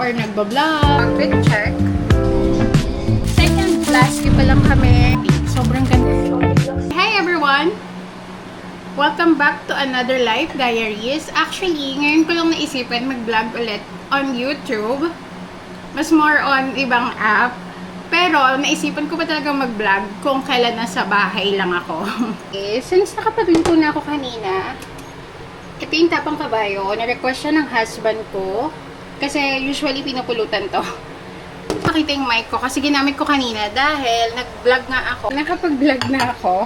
or nagbablog. Outfit check. Second class, pa lang kami. Sobrang ganda. Hi everyone! Welcome back to another Life Diaries. Actually, ngayon ko lang naisipan mag-vlog ulit on YouTube. Mas more on ibang app. Pero, naisipan ko pa talaga mag-vlog kung kailan nasa bahay lang ako. Since nakapagluto na ako kanina, ito yung tapang kabayo. Na-request siya ng husband ko. Kasi usually pinupulutan to. Pakita yung mic ko kasi ginamit ko kanina dahil nag-vlog nga ako. Nakapag-vlog na ako.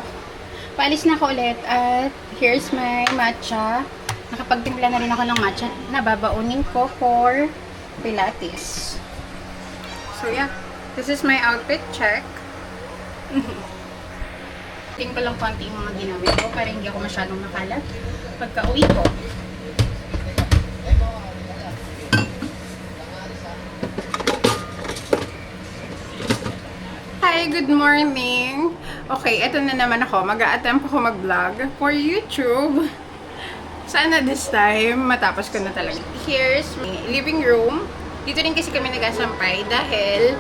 Paalis na ako ulit at here's my matcha. Nakapagtimpla na rin ako ng matcha na babaunin ko for Pilates. So yeah, this is my outfit check. Tingin ko lang konti yung mga ginamit ko para hindi ako masyadong makalat pagka uwi ko. Hi, good morning! Okay, eto na naman ako. Mag-a-attempt ako mag-vlog for YouTube. Sana this time, matapos ko na talaga. Here's my living room. Dito rin kasi kami nagasampay dahil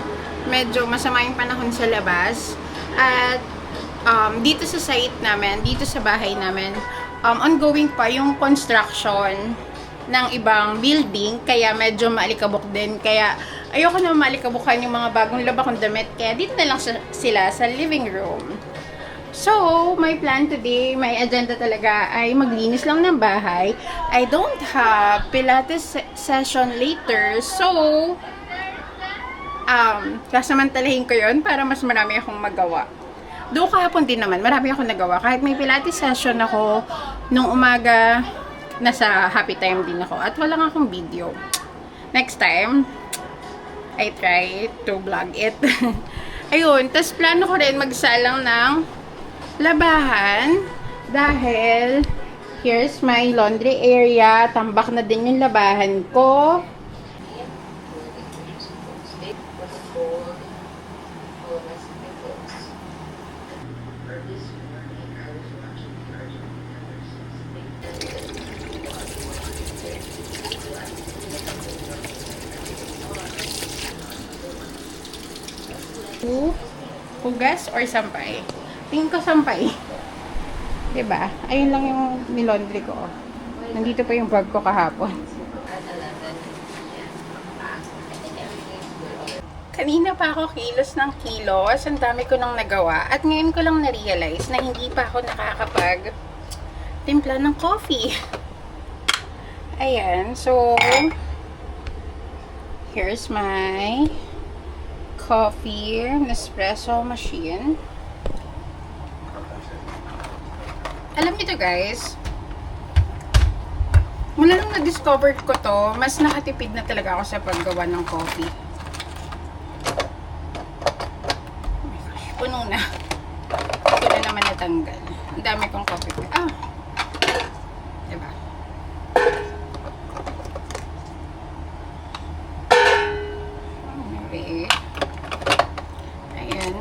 medyo masama yung panahon sa labas. At dito sa site namin, dito sa bahay namin, ongoing pa yung construction ng ibang building, kaya medyo maalikabok din. Kaya ayoko na malikabukan yung mga bagong laba kong damit, kaya dito na lang sila sa living room. So, my plan today, my agenda talaga ay maglinis lang ng bahay. I don't have Pilates session later, so kasamantalahin ko yun para mas marami akong magawa. Doon kahapon din naman, marami akong nagawa. Kahit may Pilates session ako nung umaga, nasa happy time din ako. At wala nga akong video. Next time, I try to vlog it. Ayun, tas plano ko rin magsalang ng labahan. Dahil, here's my laundry area. Tambak na din yung labahan ko. Hugas or sampay? Tingin ko sampay. Diba? Ayun lang yung nilondry ko. Nandito pa yung bag ko kahapon. Kanina pa ako kilos ng kilos. Ang dami ko nang nagawa. At ngayon ko lang na-realize na hindi pa ako nakakapag timpla ng coffee. Ayan. So, here's my coffee Nespresso machine. Alam niyo guys, mula nung na-discover ko to, mas nakatipid na talaga ako sa paggawa ng coffee. Oh my gosh, puno na. Ito na naman natanggal. Ang dami kong coffee. Diba? Okay. Ayan.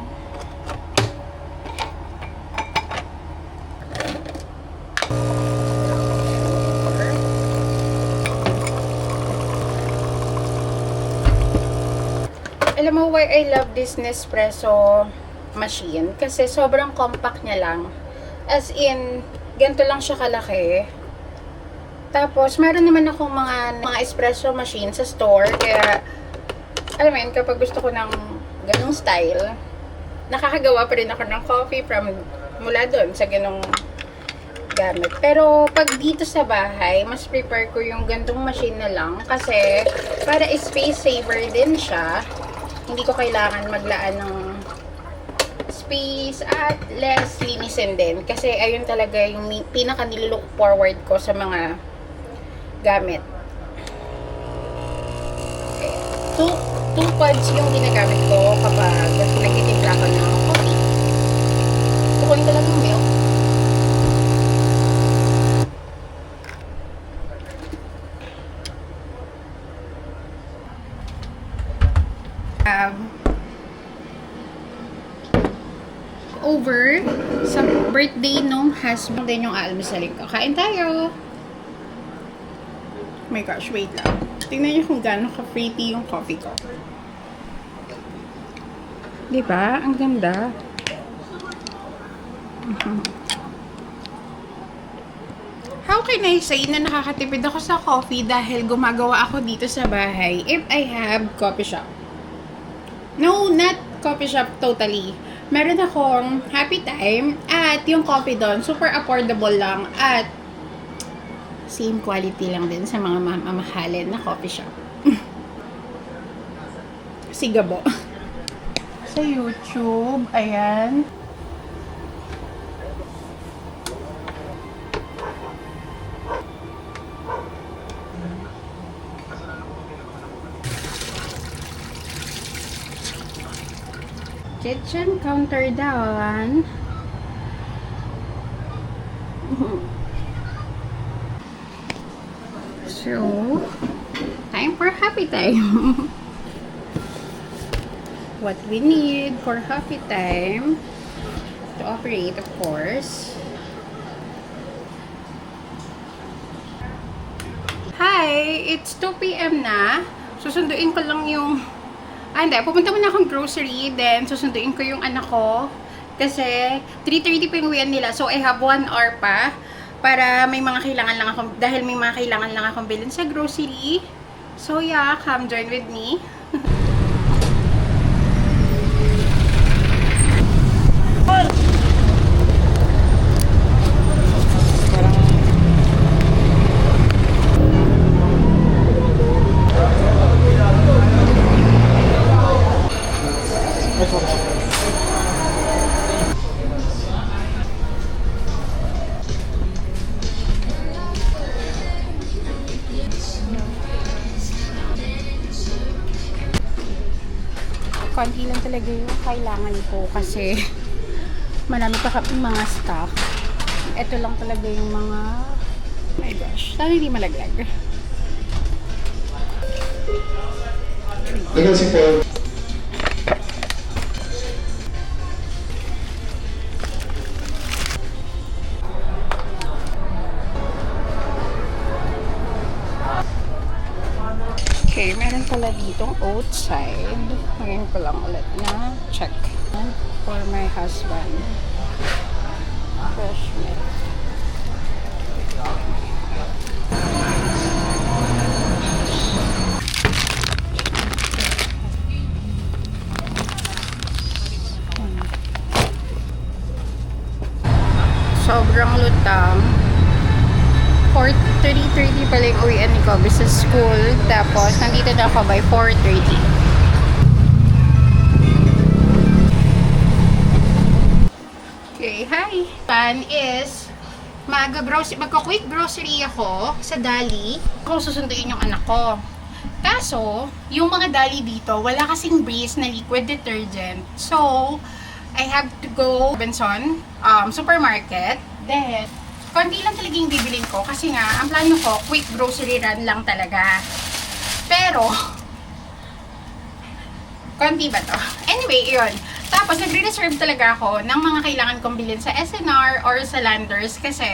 Alam mo why I love this Nespresso machine? Kasi sobrang compact niya lang. As in, ganito lang siya kalaki. Tapos, meron naman akong mga espresso machine sa store. Kaya, alam mo yun, kapag gusto ko ng ganong style, nakakagawa pa rin ako ng coffee mula doon sa ganong gamit. Pero, pag dito sa bahay, mas prefer ko yung gantong machine na lang. Kasi, para space saver din siya. Hindi ko kailangan maglaan ng space at less linisin din. Kasi, ayun talaga yung pinaka nilook forward ko sa mga gamit. Okay. Two pods yung ginagamit ko kapag nagtitimpla ko ng coffee. Kukunin ko lang yung milk. Over sa birthday nung husband din yung almusalin ko. Kain tayo! Oh my gosh, wait lang. Tingnan niyo kung gaano ka-fruity yung coffee ko. Diba? Ang ganda. How can I say na nakakatipid ako sa coffee dahil gumagawa ako dito sa bahay if I have coffee shop? No, not coffee shop totally. Meron akong Happy Time at yung coffee doon, super affordable lang at same quality lang din sa mga mamahalin na coffee shop. Sigabo. Sa YouTube, ayan. Kitchen counter down. So, time for Happy Time. What we need for Happy Time to operate, of course. Hi! It's 2 p.m. na. Susunduin ko lang yung hindi, pupunta muna akong grocery, then susunduin ko yung anak ko. Kasi 3:30 pa yung uwian nila. So I have 1 hour pa para may mga kailangan lang akong, dahil may mga kailangan lang akong bilhin sa grocery. So yeah, come join with me. Konti lang talaga yung kailangan ko kasi marami pa kaming mga stock. Ito lang talaga yung mga, oh my gosh, sana hindi malaglag. Okay, meron pala ditong outside. Ngayon ko lang ulit na check. For my husband. Fresh milk. Sobrang lutang. 3:30 pala yung uwian ni Kobe sa school. Tapos, nandito na ako by 4:30. Okay, hi! Plan is, magka-quick grocery ako sa Dali kung susunduin yung anak ko. Kaso, yung mga Dali dito, wala kasing Breeze na liquid detergent. So, I have to go Benson supermarket. Then, konti lang talaga yung bibilin ko kasi nga, ang plano ko, quick grocery run lang talaga. Pero, konti ba to? Anyway, yun. Tapos, nagre-reserve talaga ako ng mga kailangan kong bilhin sa SNR or sa Landers kasi,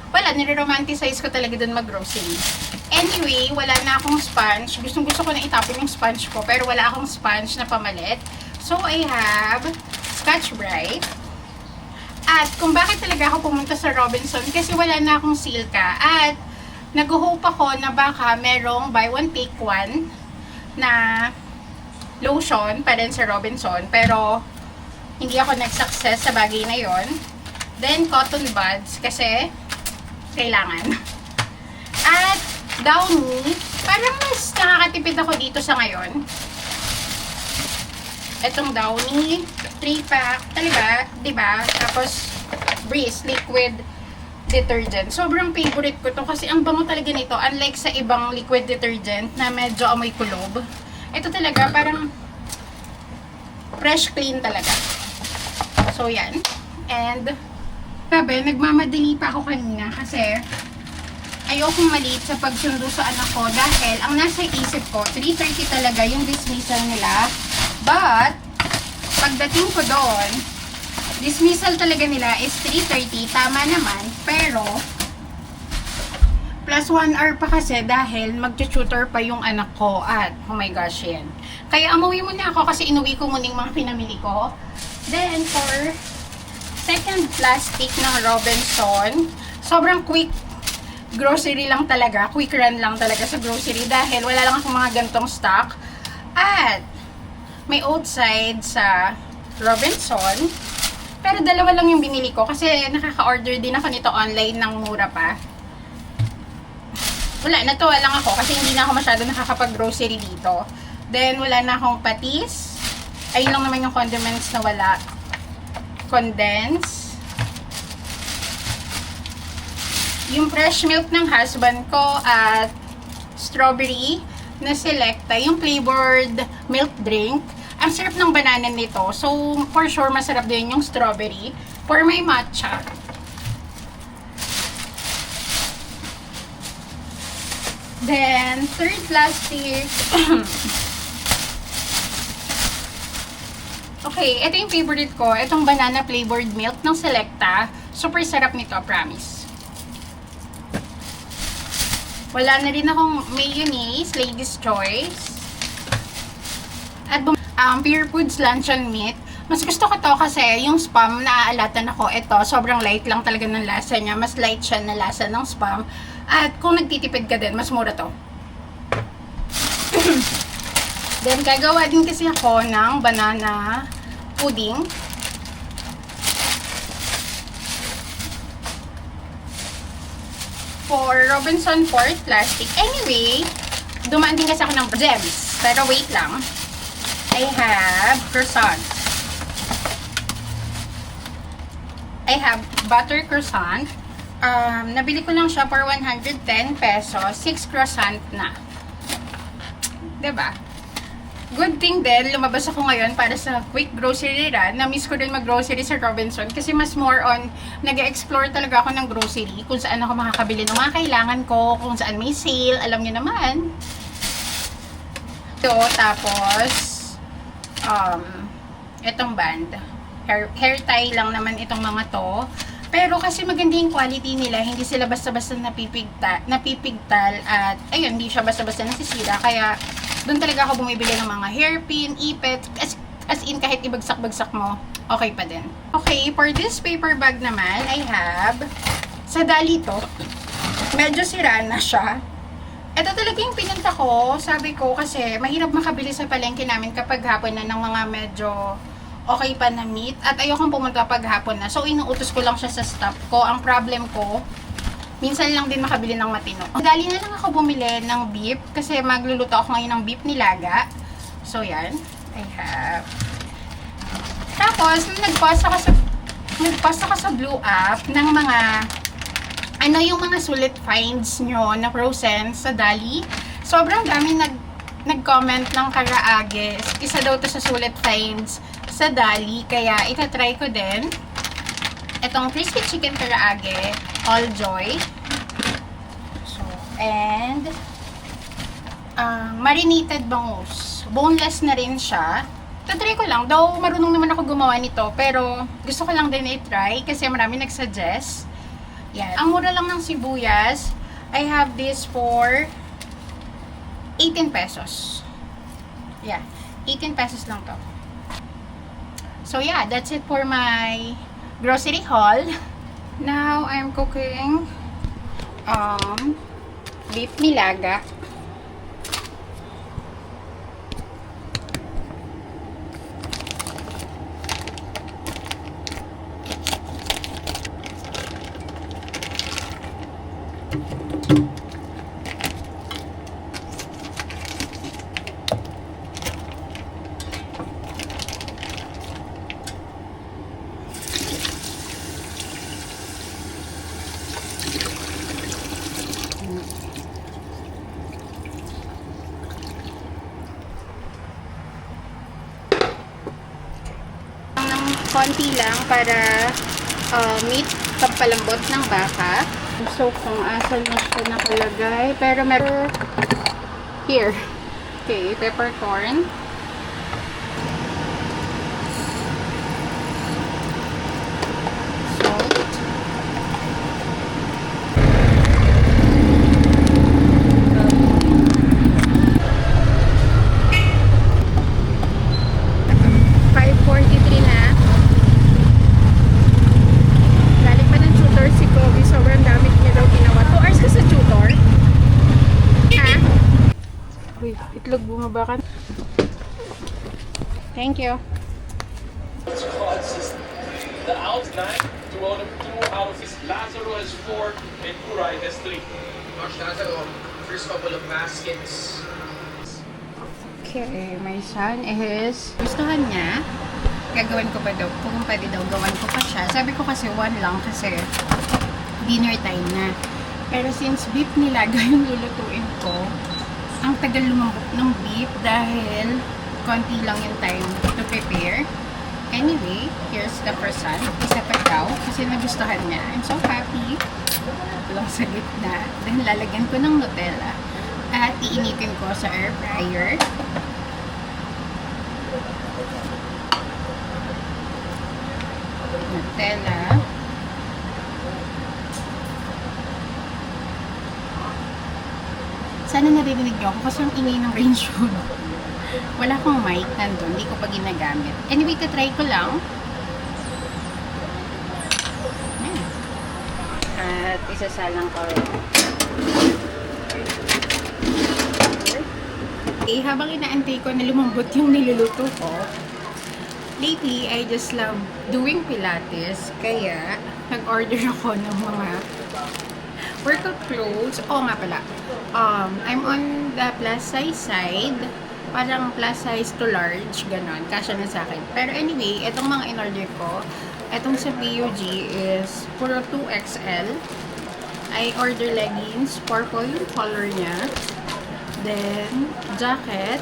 wala, nire-romanticize ko talaga dun mag-grocery. Anyway, wala na akong sponge. Gustong-gusto ko na itapon yung sponge ko, pero wala akong sponge na pamalit. So, I have Scotch-Brite. At kung bakit talaga ako pumunta sa Robinson, kasi wala na akong Silka. At nag-hope ako na baka merong buy one take one na lotion pa rin sa Robinson. Pero hindi ako nag-success sa bagay na yon. Then cotton buds kasi kailangan. At Downy, parang mas nakakatipid ako dito sa ngayon. Etong Downy 3-pack, talaga, diba? Tapos, Breeze, liquid detergent. Sobrang favorite ko to kasi ang bango talaga nito. Unlike sa ibang liquid detergent na medyo amoy kulob. Ito talaga, parang fresh clean talaga. So, yan. And, sabi, nagmamadali pa ako kanina kasi ayokong maliit sa pagsundo sa anak ko dahil ang nasa isip ko, 3:30 talaga yung dismissal nila. But, pagdating ko doon, dismissal talaga nila is 3:30, tama naman, pero Plus 1 hour pa kasi dahil mag-tutor pa yung anak ko at oh my gosh yan. Kaya umuwi muna ako kasi inuwi ko muna yung mga pinamili ko. Then for second plastic ng Robinson, sobrang quick grocery lang talaga. Quick run lang talaga sa grocery dahil wala lang akong mga gantong stock. At may outside sa Robinson. Pero dalawa lang yung binili ko kasi nakaka-order din ako nito online ng mura pa. Wala, natuwa lang ako kasi hindi na ako masyado nakakapag-grocery dito. Then, wala na akong patis. Ayun lang naman yung condiments na wala. Condense. Yung fresh milk ng husband ko at strawberry na Selecta, yung flavored milk drink. Ang sarap ng banana nito. So, for sure, masarap din yung strawberry. For my matcha. Then, third plastic. Okay, ito yung favorite ko. Itong banana flavored milk ng Selecta. Super sarap nito, promise. Wala na rin akong mayonnaise, Lady's Choice. At Pure Foods Luncheon Meat. Mas gusto ko to kasi yung Spam, naaalatan ako. Ito, sobrang light lang talaga ng lasa niya. Mas light siya na lasa ng Spam. At kung nagtitipid ka din, mas mura to. Then, gagawa din kasi ako ng banana pudding. For Robinson 4th plastic. Anyway, dumaan din kasi ako ng gems. Pero wait lang. I have croissant. I have butter croissant. Nabili ko lang siya for 110 pesos. 6 croissant na. Diba? Good thing din, lumabas ako ngayon para sa quick grocery run. Na-miss ko din mag-grocery sa Robinson kasi mas more on nag-explore talaga ako ng grocery kung saan ako makakabili ng mga kailangan ko, kung saan may sale, alam niyo naman. So, tapos itong band. Hair tie lang naman itong mga to. Pero kasi maganda yung quality nila, hindi sila basta-basta napipigtal at ayun, hindi siya basta-basta nasisira. Kaya doon talaga ako bumibili ng mga hairpin, ipet, as in kahit ibagsak-bagsak mo, okay pa din. Okay, for this paper bag naman, I have sa Dali to. Medyo sira na siya. Ito talaga yung pinunta ko, sabi ko kasi mahirap makabili sa palengke namin kapag hapon na ng mga medyo okay pa na meat. At ayokong pumunta pag hapon na. So, inuutos ko lang siya sa staff ko. Ang problem ko, minsan lang din makabili ng matino. Dali na lang ako bumili ng beef. Kasi magluluto ako ngayon ng beef nilaga. So, yan. I have. Tapos, nagpost ako sa Blue App ng mga yung mga sulit finds nyo na frozen sa Dali. Sobrang dami nag-comment ng karaage. Isa daw to sa sulit finds sa Dali, kaya itatry ko din itong crispy chicken karaage all joy. So, and marinated bangus, boneless na rin siya. Itatry ko lang, though marunong naman ako gumawa nito, pero gusto ko lang din i-try kasi marami nag-suggest. Yan, ang mura lang ng sibuyas. I have this for 18 pesos. Yeah, 18 pesos lang to. So yeah, that's it for my grocery haul. Now, I'm cooking beef nilaga. Konti lang para meat pagpalambot ng baka. So, kung asan na siya nakalagay. Pero meron here. Okay, peppercorn. Salt. bumaba ka. Thank you. The out 9, 2 out of his Lazaro has 4, and Kurai has 3. Coach Lazaro, first couple of baskets. Okay, my son is gustuhan niya. Gagawin ko pa daw. Kung pwede daw, gawan ko pa siya. Sabi ko kasi 1 lang kasi dinner time na. Pero since beef nilaga yung lulutuin ko, ang tagal lumambot ng beef dahil konti lang yung time to prepare. Anyway, here's the person. Isa pa daw kasi nagustuhan niya. I'm so happy. Lang sa gitna. Then lalagyan ko ng Nutella. At iinitin ko sa air fryer. Nutella. Sana narinig niyo ako kasi ang ingay ng range hood. Wala akong mic nandun, hindi ko pa ginagamit. Anyway, try ko lang. Ayan. At isasalang ko. Okay, habang inaantay ko na lumambot yung niluluto ko, lately, I just love doing Pilates. Kaya, nag-order ako ng mga workout clothes. Oo nga pala. I'm on the plus size side. Parang plus size to large, ganon. Kasya na sa akin. Pero anyway, itong mga in-order ko, itong sa PUG is puro 2XL. I order leggings, purple yung color niya. Then, jacket,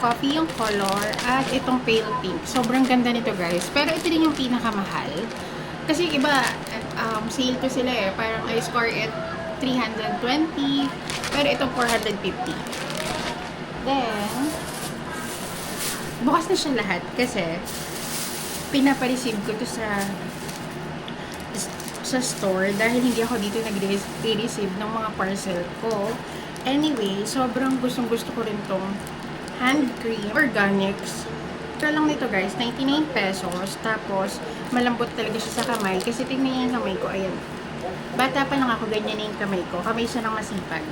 coffee yung color, at itong pale pink. Sobrang ganda nito guys. Pero ito din yung pinakamahal. Kasi iba, sale to sila eh. Parang I score it 320, pero itong 450. Then, bukas na siya lahat kasi pinapareceive ko to sa store dahil hindi ako dito nag-receive ng mga parcel ko. Anyway, sobrang gustong-gusto ko rin tong hand cream, Organics. Ito lang nito guys, 99 pesos. Tapos, malambot talaga siya sa kamay. Kasi tingnan niyo yung kamay ko, ayan. Bata pa lang ako, ganyan na yung kamay ko. Kamay siya ng masipag.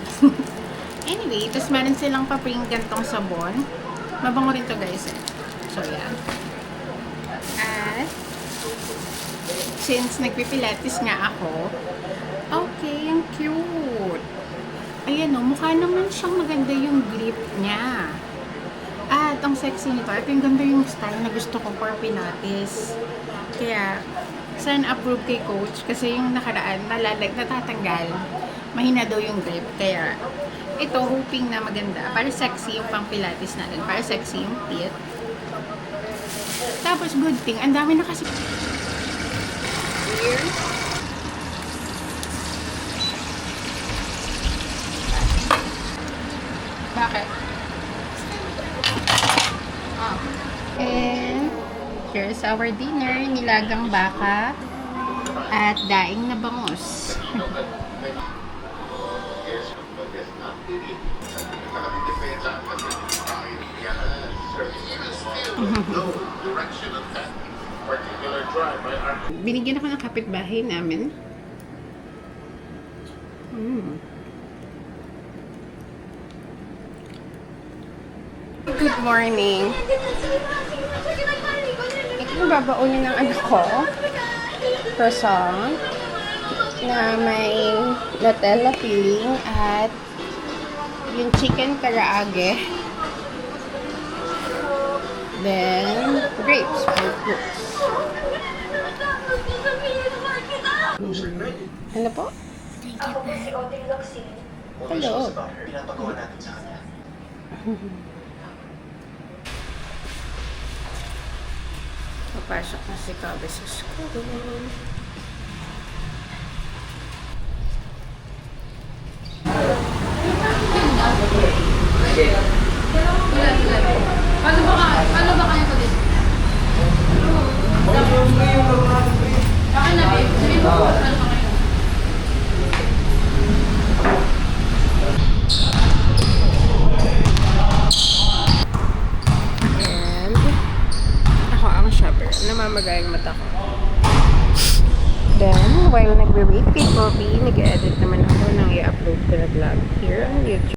Anyway, tapos meron silang pa-print gantong sabon. Mabango rin to guys eh. So, yan. At, since nagpipilates nga ako, okay, ang cute. Ayan o, mukha naman siyang maganda yung grip niya. At, ang sexy nito. At yung ganda yung style na gusto ko for Pilates. Kaya, sana approve kay coach. Kasi yung nakaraan, natatanggal. Mahina daw yung grip. Kaya, ito, hoping na maganda. Para sexy yung pang Pilates natin. Para sexy yung fit. Tapos, good thing, ang dami na kasi... Here. Bakit? And here's our dinner. Nilagang baka at daing na bangus. Binigyan ako ng kapitbahay namin. Good morning. Ito yung babaunin ng anak ko. Croissant na may Nutella filling at yung chicken karaage. Then, grapes for fruits. Ano po? Hello. Papasok na si Kabe sa school. Paano ba kayo ko dito? Baka na, babe. Sabihin mo po, ano ba kayo? And, ako ang shopper. Namamagay ang mata ko. Then, while nagre-wait kay Bobby, nag-edit naman ako ng i-upload ko na vlog here on YouTube.